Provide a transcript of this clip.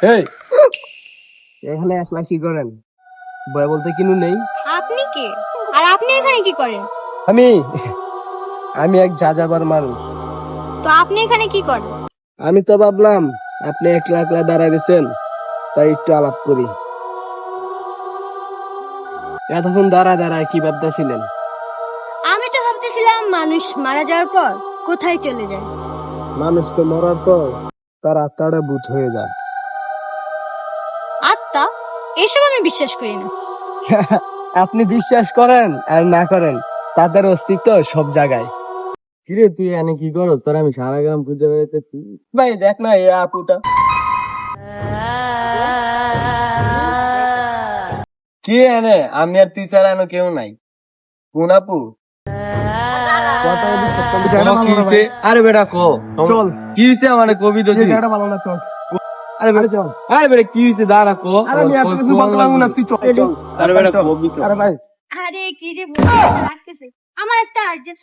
এই এখানে আসলা কি করেন? ভয় বলতে কিনু নেই। আপনি কে? আর আপনি এখানে কি করেন? আমি আমি এক যাযাবার মানুষ। তো আপনি এখানে কি করেন? আমি তো ভাবলাম আপনি একলা একলা দাঁড়ায় গেছেন, তাই একটু আলাপ করি। এতক্ষণ দাঁড়ায় কি ভাবতেছিলেন? আমি তো ভাবতেছিলাম মানুষ মারা যাওয়ার পর কোথায় চলে যায়। মানুষ তো মরার পর তার আত্মাটা ভূত হয়ে যায়। আত্মা? এসব আমি বিশ্বাস করি না। আপনি বিশ্বাস করেন আর না করেন, তাদের অস্তিত্ব সব জায়গায়। কিরে তুই এনে কি করো? তোর আমি সারা গ্রাম খুঁজে বেড়াইতেছি। ভাই দেখ না এই আপুটা। কি এনে? আমি আর তুই ছাড়া এনে কেউ নাই। কোন আপু? আরে বেটা কো চল, কি হয়েছে আমার কবি তো ভালো না চল। আরে বেটা চল, আরে বেটা কি হয়েছে দাঁড়া কো। আরে আমি এত কিছু বলতে পারবো না, তুই চল। আরে বেটা কবি তো। আরে ভাই আরে কি যে বলতে লাগতেছে, আমার একটা আর্জেন্ট